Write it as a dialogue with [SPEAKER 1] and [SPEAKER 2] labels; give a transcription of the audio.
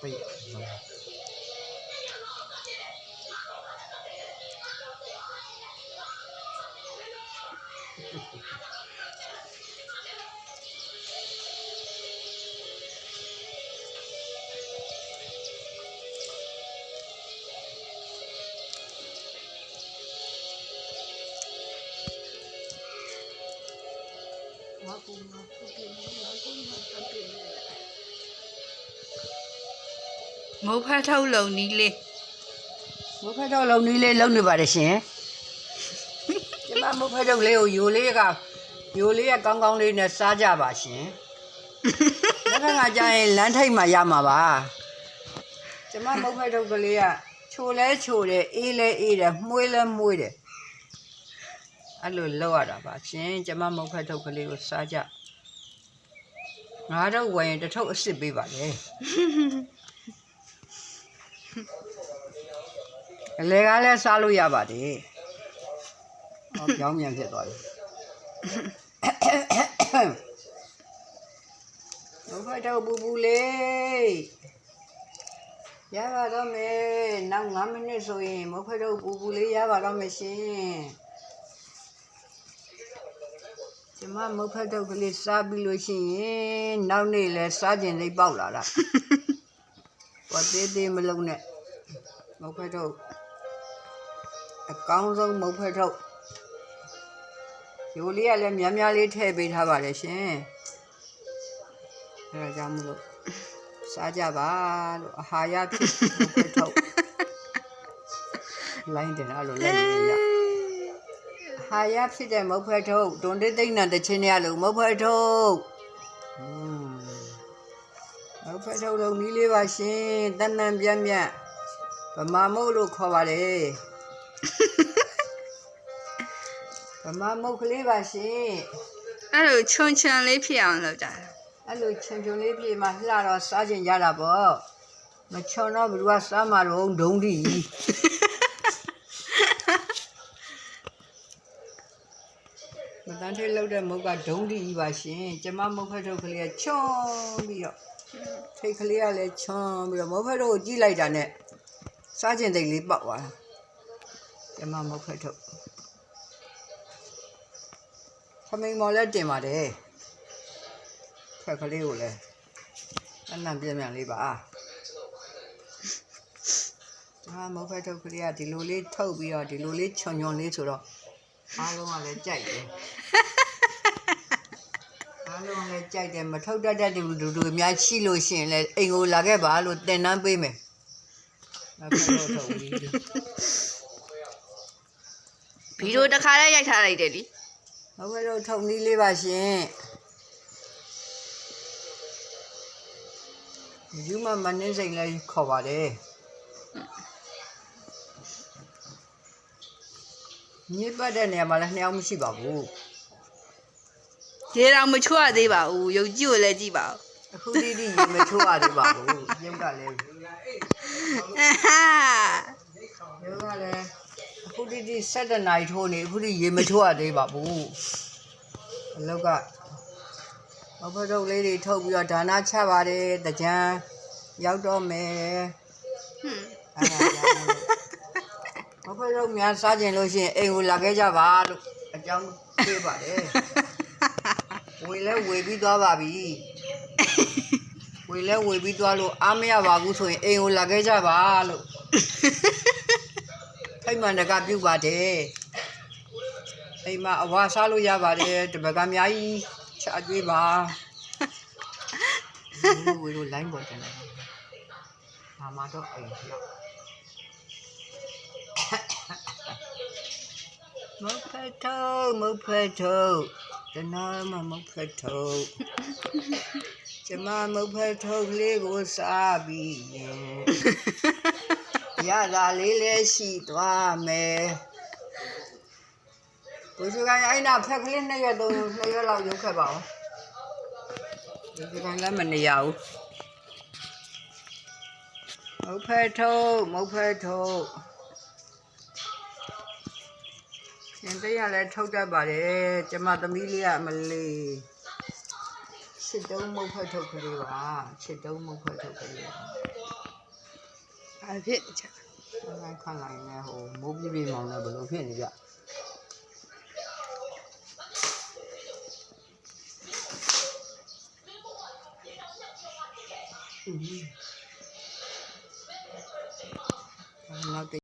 [SPEAKER 1] ပိတ်
[SPEAKER 2] မိုးဖတ်ထုတ်လုံနီးလေး
[SPEAKER 1] မဖက်တော့လုံနီးလေးလုံနေပါတယ်ရှင်ကျမမဖက်တော့လေးကိုယိုလေးကကောင်းကောင်းလေးနဲ့စားကြပါရှင်လက်ခါကျရင်လမ်းထိပ်မှာရမှာပါကျမမဖက်တော့ကလေးကချိုလဲချိုတယ်အေးလဲအေးတယ်မှုေးလဲမှုေးတယ်အဲ့လိုလောက်ရတာပါရှင်ကျမမဖက်တော့ကလေးကိုစားကြငါတော့ဝယ်ရင်တစ်ထုပ်အစ်စ်ပေးပါလေအလေကားလည်းစားလို့ရပါတယ်ဟောပြောင်းပြန်ဖြစ်သွားပြီဘုဖတ်တော့ပူပူလေးရပါတော့မယ်နောက်9မိနစ်ဆိုရင်ဘုဖတ်တော့ပူပူလေးရပါတော့မယ်ရှင်ကျမမဖတ်တော့ကလေးစားပြီးလို့ရှိရင်နောက်နေ့လဲစားကျင်လေးပေါက်လာတာဘာသေးသေးမလုံးနဲ့မဖတ်တော့အကောင်းဆုံးမုတ်ဖက်ထုတ်ရိုးလေးကလည်းများများလေးထည့်ပေးထားပါတယ်ရှင်အဲဒါကြောင့်မလို့စားကြပါလို့အာဟာရဖြစ်မုတ်ဖက်ထုတ်လိုင်းတယ်အဲ့လိုလိုက်နေရအာဟာရဖြစ်တဲ့မုတ်ဖက်ထုတ်တွန်တေးသိမ့်နံတချင်းရလို့မုတ်ဖက်ထုတ်မုတ်ဖက်ထုတ်လုံးနီးလေးပါရှင်တန်တန်ပြန့်ပြန့်ဗမာမုတ်လို့ခေါ်ပါတယ်ဗမာမုတ်ကလေးပါရှင်
[SPEAKER 2] အဲ့လိုချွန်ချွန်လေးဖြစ်အောင်လုပ်တာ
[SPEAKER 1] အဲ့လိုချွန်ချွန်လေးဖြစ်မှလှတော့စားကျင်ကြတာပေါ့မချွန်တော့ဘယ်သူကစားမှာတော့ဒုံးဒီမတန်းထေးလောက်တဲ့မုတ်ကဒုံးဒီပါရှင်ကျမမုတ်ဖက်ထုတ်ကလေးကချွန်ပြီးတော့ထိတ်ကလေးကလည်းချွန်ပြီးတော့မုတ်ဖက်ထုတ်ကိုကြည့်လိုက်တာနဲ့စားကျင်သိလေးပေါက်သွားတာကျမမုတ်ဖက်ထုတ်ခမိန်မော်လည်းတင်ပါတယ်ဖက်ကလေးကိုလည်းအနံ့ပြင်းပြင်းလေးပါမုတ်ဖက်ထုတ်ကလေးကဒီလိုလေးထုတ်ပြီးတော့ဒီလိုလေးချွန်ချွန်လေးဆိုတော့အားလုံးကလည်းကြိုက်တယ်အားလုံးလည်းကြိုက်တယ်မထုတ်တတ်တဲ့လူအများရှိလို့ရှိရင်လည်းအိမ်ကိုလာခဲ့ပါလို့တင်နှမ်းပေးမယ်မဖက်ထုတ်ထုတ်ပြီး
[SPEAKER 2] ဗီဒီယိုတစ်ခါလေးရိုက်ထားလိုက်တယ်လी
[SPEAKER 1] မဖက်ထုတ်ထုံနည်းလေးပါရှင်ယူမမနှင်းစိန်လည်းခေါ်ပါတယ်မြေပတ်တဲ့နေရာမှာလည်းနှစ်ယောက်မရှိပါဘူး
[SPEAKER 2] ရေတောင်မချွတ်ရသေးပါဘူးရုပ်ကြည့်ကိုလည်းကြည့်ပါဦး
[SPEAKER 1] အခုတိတိရေမချိုးရသေးပါဘူးရုပ်ကလည်းရုပ်ကလည်းအခုတိတိ7နာရီထိုးနေအခုတိရေမချိုးရသေးပါဘူးအလောက်ကမဖက်ထုတ်လေးတွေထုတ်ပြီးတော့ဒါနချပါတယ်တကြံရောက်တော့မယ်အဲ့ဒါကြောင့်မဖက်ထုတ်များစားကျင်လို့ရှိရင်အိမ်ကိုလာခဲ့ကြပါလို့အကြောင်းပေးပါတယ်ဝေလဲဝေပြီးသွားပါပြီဝေလဲဝေပြီးသွားလို့အားမရပါဘူးဆိုရင်အိမ်ကိုလာခဲ့ကြပါလို့ထိတ်မှန်တကပြုတ်ပါတယ်အိမ်မှာအဝါစားလို့ရပါတယ်တပကအများကြီးချအကျွေးပါဝေလို့လိုင်းပေါ်တယ်မာမတော့အိမ်ရောက်မုတ်ဖက်ထုတ်တနာမုတ်ဖက်ထုတ်ကျမမုတ်ဖက်ထုတ်လေးကိုစားပြီးရတာလေးလည်းရှိသွားမယ်ကိုစုကအဲ့နာဖက်ကလေး2ရက်3ရက်လောက်ရုပ်ခက်ပါဦးဒီကလည်းမနေရဘူးမုတ်ဖက်ထုတ်ရှင်သေးရလဲထုတ်တတ်ပါတယ်ကျမသမီးလေးကမလေး ချစ်တုံးမုတ်ဖက်ထုတ်ကလေးပါချစ်တုံးမုတ်ဖက်ထုတ်ကလေးပါ
[SPEAKER 2] ဘာဖြစ်ကြ
[SPEAKER 1] အဲ့ခန့်လိုက်နေဟိုမိုးပြပြမောင်လည်းဘယ်လိုဖြစ်နေကြနောက်